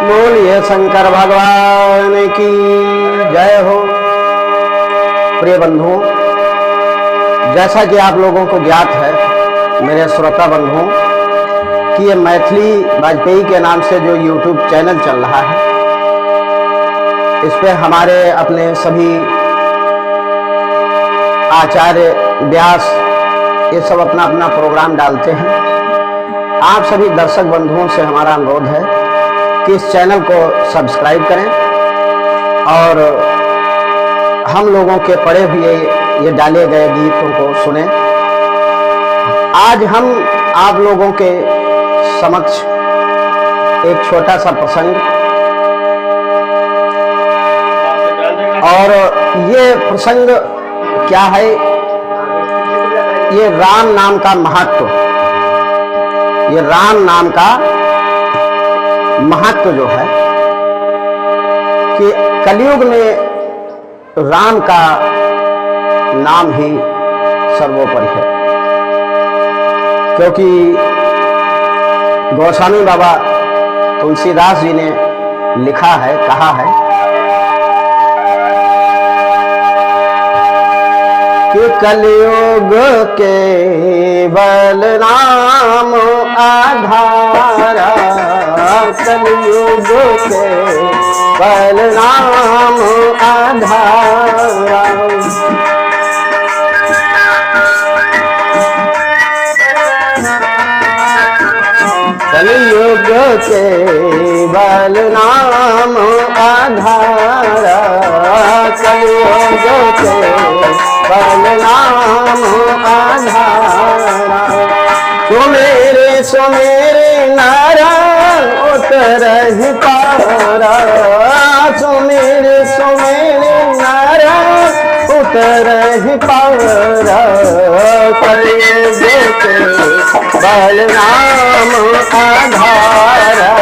बोलिए शंकर भगवान की जय हो। प्रिय बंधुओं, जैसा कि आप लोगों को ज्ञात है मेरे श्रोता बंधुओं कि ये मैथिली वाजपेयी के नाम से जो YouTube चैनल चल रहा है, इस पे हमारे अपने सभी आचार्य व्यास ये सब अपना अपना प्रोग्राम डालते हैं। आप सभी दर्शक बंधुओं से हमारा अनुरोध है कि इस चैनल को सब्सक्राइब करें और हम लोगों के पढ़े हुए ये डाले गए गीतों को सुने। आज हम आप लोगों के समक्ष एक छोटा सा प्रसंग, और ये प्रसंग क्या है, ये राम नाम का महत्व, ये राम नाम का महत्व जो है कि कलयुग में राम का नाम ही सर्वोपरि है। क्योंकि गोस्वामी बाबा तुलसीदास जी ने लिखा है, कहा है कि कलयुग केवल नाम आधारा, कलयुग केवल नाम आधारा। कलयुग केवल नाम आधारा, कलयुग केवल नाम आधारा। सुमेरे सुमेरे नारा उतरहि पारा, सुमेरे सुमेरे नारा उतरहि पारा। कलयुग केवल नाम आधारा।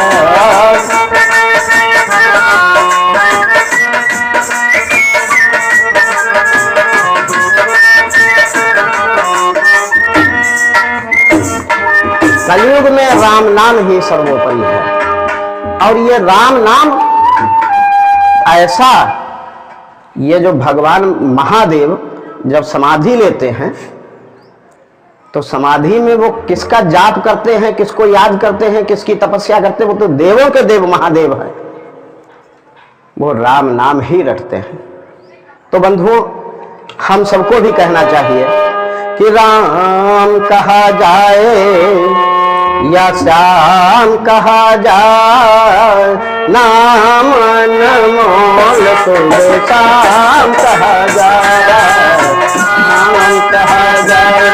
कलयुग में राम नाम ही सर्वोपरि है। और ये राम नाम ऐसा, ये जो भगवान महादेव जब समाधि लेते हैं तो समाधि में वो किसका जाप करते हैं, किसको याद करते हैं, किसकी तपस्या करते हैं? वो तो देवों के देव महादेव हैं, वो राम नाम ही रटते हैं। तो बंधुओं, हम सबको भी कहना चाहिए कि राम कहा जाए या श्याम कहा जाए, नाम अनमोल तुझ श्याम कहा जाए, नाम कहा जाए।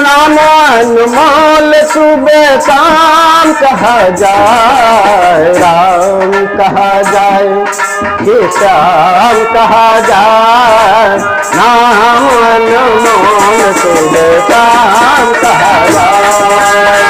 नाम अनमोल सुबह शाम कहा जाए, राम कहा जाए कि श्याम कहा जाए, नाम अनमोल सुबह शाम कहा जाए।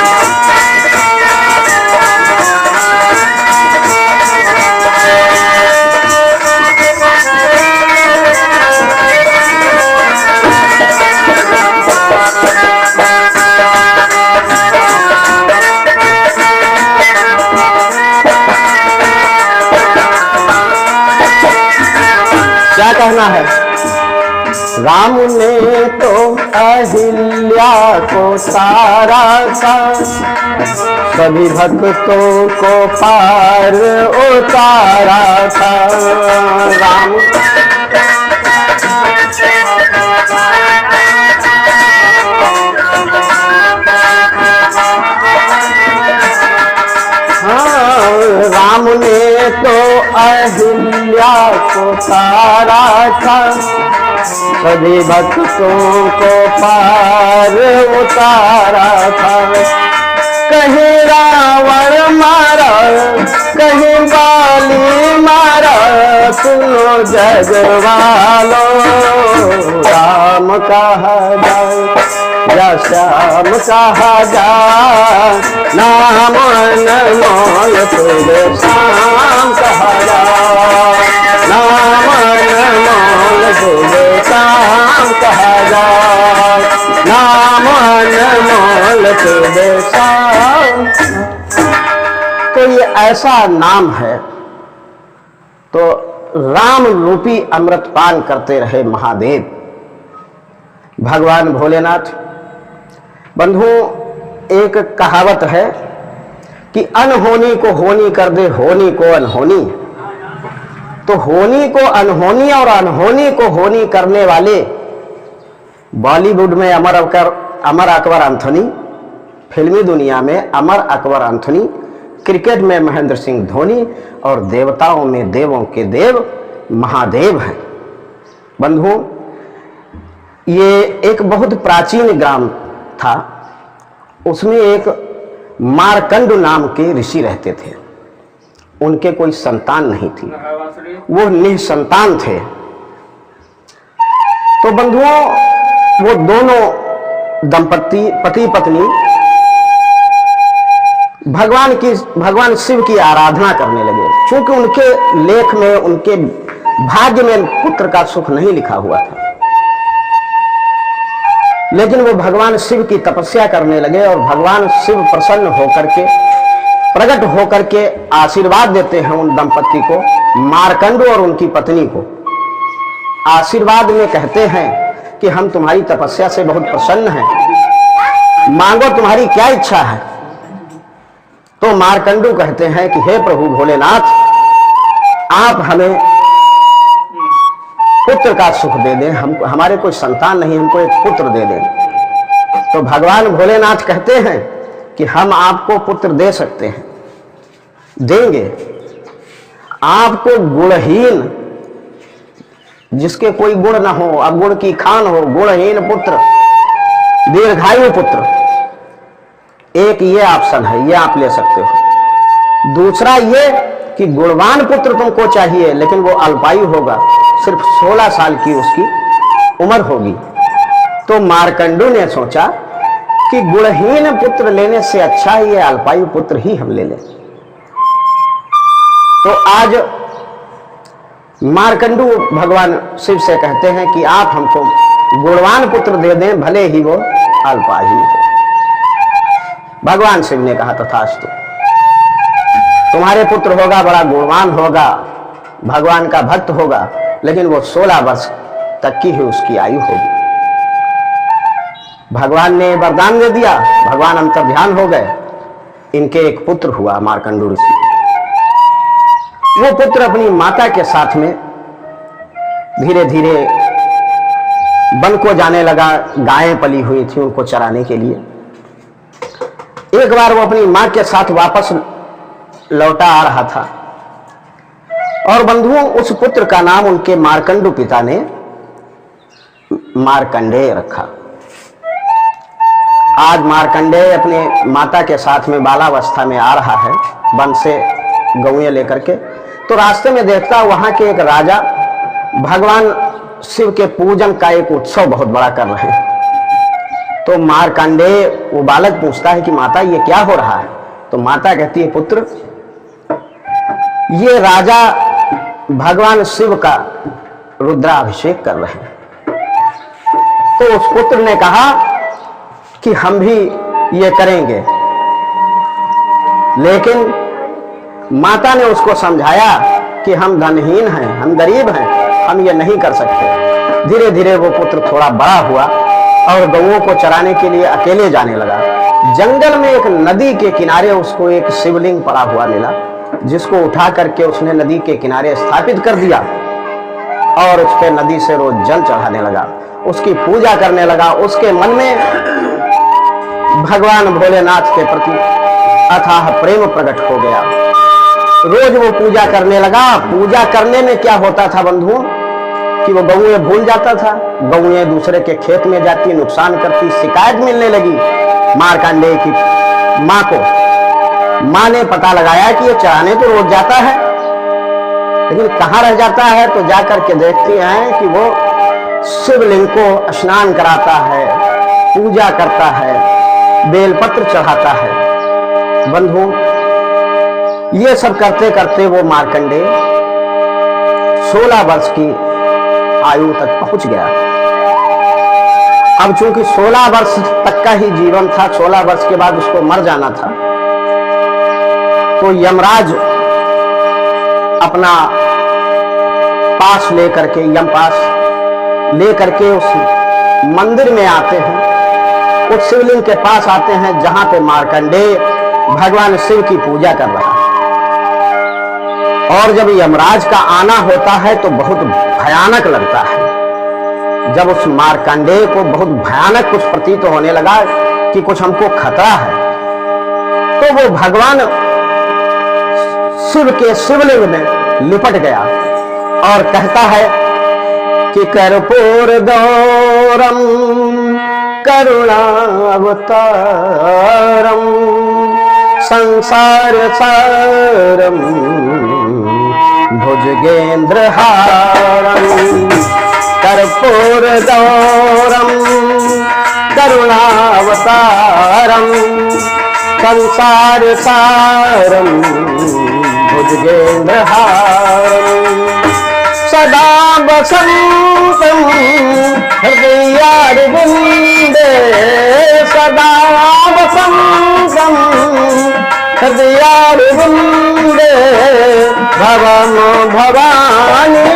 क्या कहना है? राम ने तो अहिल्या को तारा था, सभी भक्तों को पार उतारा था। राम राम ने तो अहिल्या को तारा था, सभी भक्तों को पार उतारा था। कहीं रावण मारा, कहीं बाली मारा, सुनो जग वालों, राम कहा जाए या श्याम कहा जाए, नाम अनमोल तुझ श्याम कहा जाए, नाम अनमोल के बेसाम कहा जाए, नाम अनमोल के बेसाम। तो ये ऐसा नाम है। तो राम रूपी अमृत पान करते रहे महादेव भगवान भोलेनाथ। बंधुओं, एक कहावत है कि अनहोनी को होनी कर दे, होनी को अनहोनी। तो होनी को अनहोनी और अनहोनी को होनी करने वाले बॉलीवुड में अमर अकबर एंथोनी, फिल्मी दुनिया में अमर अकबर एंथोनी, क्रिकेट में महेंद्र सिंह धोनी और देवताओं में देवों के देव महादेव हैं। बंधुओं, ये एक बहुत प्राचीन ग्राम था। उसमें एक मारकंड नाम के ऋषि रहते थे। उनके कोई संतान नहीं थी, वो निसंतान थे। तो बंधुओं, वो दोनों दंपति पति पत्नी भगवान शिव की आराधना करने लगे। क्योंकि उनके लेख में, उनके भाग्य में पुत्र का सुख नहीं लिखा हुआ था, लेकिन वो भगवान शिव की तपस्या करने लगे और भगवान शिव प्रसन्न होकर के, प्रकट होकर के आशीर्वाद देते हैं उन दंपति को, मारकंड और उनकी पत्नी को। आशीर्वाद में कहते हैं कि हम तुम्हारी तपस्या से बहुत प्रसन्न हैं, मांगो तुम्हारी क्या इच्छा है। तो मारकंडू कहते हैं कि हे प्रभु भोलेनाथ, आप हमें पुत्र का सुख दे दें, हमारे कोई संतान नहीं, हमको एक पुत्र दे दें। तो भगवान भोलेनाथ कहते हैं कि हम आपको पुत्र दे सकते हैं, देंगे। आपको गुणहीन, जिसके कोई गुण ना हो, अगुण की खान हो, गुणहीन पुत्र, दीर्घायु पुत्र, एक ये ऑप्शन है, ये आप ले सकते हो। दूसरा ये कि गुणवान पुत्र तुमको चाहिए, लेकिन वो अल्पायु होगा, सिर्फ 16 साल की उसकी उम्र होगी। तो मारकंडू ने सोचा कि गुणहीन पुत्र लेने से अच्छा ये अल्पायु पुत्र ही हम ले लें। तो आज मारकंडू भगवान शिव से कहते हैं कि आप हमको गुणवान पुत्र दे दें, भले ही वो अल्पायु हो। भगवान शिव ने कहा तथास्तु, तुम्हारे पुत्र होगा, बड़ा गुणवान होगा, भगवान का भक्त होगा, लेकिन वो 16 वर्ष तक की ही उसकी आयु होगी। भगवान ने वरदान दे दिया, भगवान अंतर्ध्यान हो गए। इनके एक पुत्र हुआ मारकंडू ऋषि। वो पुत्र अपनी माता के साथ में धीरे धीरे वन को जाने लगा। गायें पली हुई थी उनको चराने के लिए। एक बार वो अपनी मां के साथ वापस लौटा आ रहा था और बंधुओं, उस पुत्र का नाम उनके मारकंडू पिता ने मार्कंडेय रखा। आज मार्कंडेय अपने माता के साथ में बालावस्था में आ रहा है वन से गौएं लेकर के। तो रास्ते में देखता वहां के एक राजा भगवान शिव के पूजन का एक उत्सव बहुत बड़ा कर रहे हैं। तो मार्कंडेय वो बालक पूछता है कि माता ये क्या हो रहा है। तो माता कहती है, पुत्र ये राजा भगवान शिव का रुद्राभिषेक कर रहे हैं। तो उस पुत्र ने कहा कि हम भी ये करेंगे, लेकिन माता ने उसको समझाया कि हम धनहीन हैं, हम गरीब हैं, हम ये नहीं कर सकते। धीरे धीरे वो पुत्र थोड़ा बड़ा हुआ और गौओं को चराने के लिए अकेले जाने लगा। जंगल में एक नदी के किनारे उसको एक शिवलिंग पड़ा हुआ मिला, जिसको उठा करके उसने नदी के किनारे स्थापित कर दिया और उस पे नदी से रोज जल चढ़ाने लगा, उसकी पूजा करने लगा। उसके मन में भगवान भोलेनाथ के प्रति अथाह प्रेम प्रकट हो गया। रोज वो पूजा करने लगा। पूजा करने में क्या होता था बंधुओं कि वो गौएं भूल जाता था, गौएं दूसरे के खेत में जाती, नुकसान करती। शिकायत मिलने लगी मार्कंडेय की माँ को। माँ ने पता लगाया कि ये चराने तो रोज जाता है, लेकिन कहाँ रह जाता है। तो जाकर के देखते हैं कि वो शिवलिंग को स्नान कराता है, पूजा करता है, बेलपत्र चढ़ाता है। बंधु, ये सब करते करते वो मार्कंडेय 16 वर्ष की आयु तक पहुंच गया। अब चूंकि 16 वर्ष तक का ही जीवन था, 16 वर्ष के बाद उसको मर जाना था, तो यमराज अपना पास लेकर के, यम पास लेकर के उस मंदिर में आते हैं, उस शिवलिंग के पास आते हैं जहां पे मार्कंडेय भगवान शिव की पूजा कर रहा है। और जब यमराज का आना होता है तो बहुत भयानक लगता है। जब उस मार्कंडेय को बहुत भयानक कुछ प्रतीत होने लगा कि कुछ हमको खतरा है, तो वो भगवान शिव के शिवलिंग में लिपट गया और कहता है कि कर्पूर गौरम करुणावतारम संसार सारम भुजगेंद्र हारम कर्पूर गौरम करुणावतारम संसार सारम भुजगेंद्र हारम सदा वसंतम हृदयारविंदे सदा वसंतम हृदयारविंदे भवम भवानी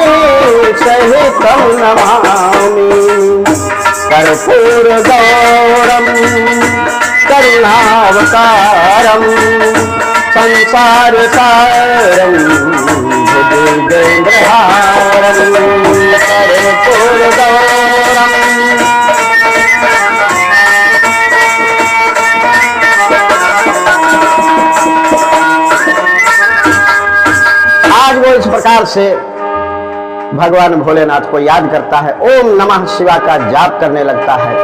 सहितं नमामि कर्पूर गौरम करुणावतारम संसार सारम भुजगेंद्र हारम कर्पूर गौरम। आज वो इस प्रकार से भगवान भोलेनाथ को याद करता है, ओम नमः शिवाय का जाप करने लगता है।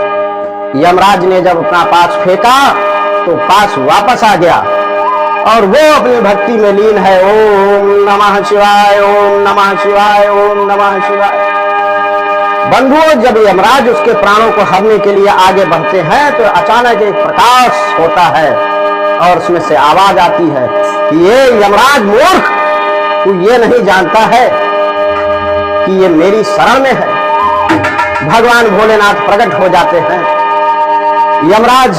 यमराज ने जब अपना पास फेंका तो पास वापस आ गया और वो अपनी भक्ति में लीन है। ओम नमः शिवाय, ओम नमः शिवाय, ओम नमः शिवाय। बंधुओं, जब यमराज उसके प्राणों को हरने के लिए आगे बढ़ते हैं तो अचानक एक प्रकाश होता है और उसमें से आवाज आती है कि ये यमराज मूर्ख, तू ये नहीं जानता है कि ये मेरी शरण में है। भगवान भोलेनाथ प्रकट हो जाते हैं। यमराज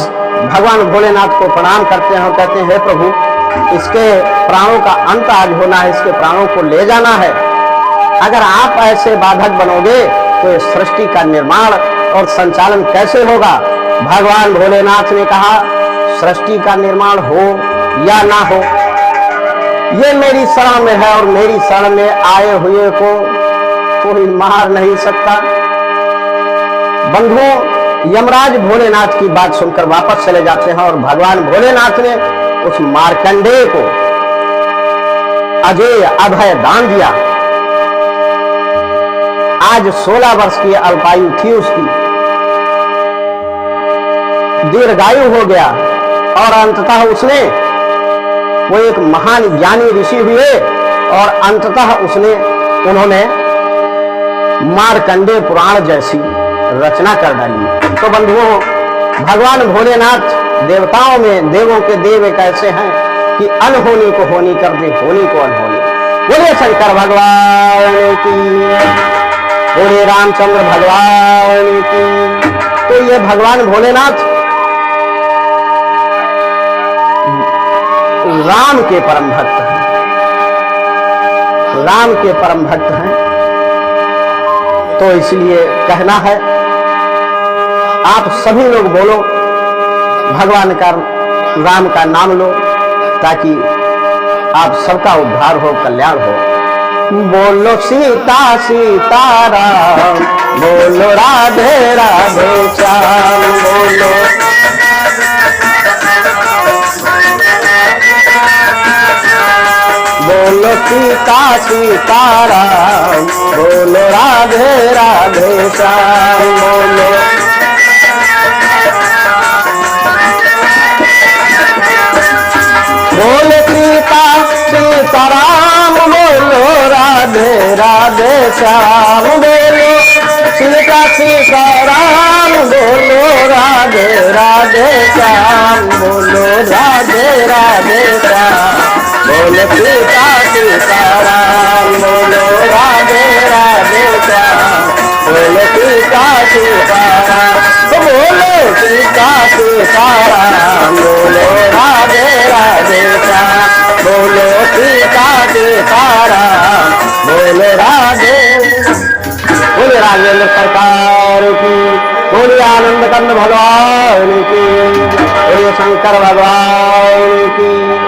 भगवान भोलेनाथ को प्रणाम करते हैं और कहते हैं, हे प्रभु, इसके प्राणों का अंत आज होना है, इसके प्राणों को ले जाना है। अगर आप ऐसे बाधक बनोगे तो इस सृष्टि का निर्माण और संचालन कैसे होगा। भगवान भोलेनाथ ने कहा, सृष्टि का निर्माण हो या ना हो, ये मेरी शरण में है और मेरी शरण में आए हुए को कोई मार नहीं सकता। बंधुओं, यमराज भोलेनाथ की बात सुनकर वापस चले जाते हैं और भगवान भोलेनाथ ने उस मार्कंडेय को अजय अभय दान दिया। आज 16 वर्ष की अल्पायु थी उसकी, दीर्घायु हो गया और अंततः उसने, वो एक महान ज्ञानी ऋषि हुए और अंततः उन्होंने मार्कंडेय पुराण जैसी रचना कर डाली। तो बंधुओं, भगवान भोलेनाथ देवताओं में देवों के देव एक ऐसे हैं कि अनहोनी को होनी कर दे, होनी को अनहोनी। बोले शंकर भगवान की, बोले रामचंद्र भगवान की। तो ये भगवान भोलेनाथ राम के परम भक्त हैं, राम के परम भक्त हैं। तो इसलिए कहना है, आप सभी लोग बोलो, भगवान का, राम का नाम लो, ताकि आप सबका उद्धार हो, कल्याण हो। बोलो सीता सीताराम, बोलो राधे राधे श्याम, बोलो बोलो सीता सीताराम, बोलो राधे राधे श्याम, बोलो बोलो सीता सीताराम, बोलो राधे राधे श्याम, बोलो सीता सीताराम, बोलो राधे राधे श्याम, बोलो राधे राधे श्याम, बोलो सीता सीताराम, बोलो राधे राधे श्याम, बोलो सीता सीताराम, बोलो सीता सीताराम, बोलो राधे राधे श्याम, बोलो सीता सीताराम, बोलो राधे। बोले राजेंद्र सरकार की, बोले आनंद कंद भगवान की, बोले शंकर भगवान की।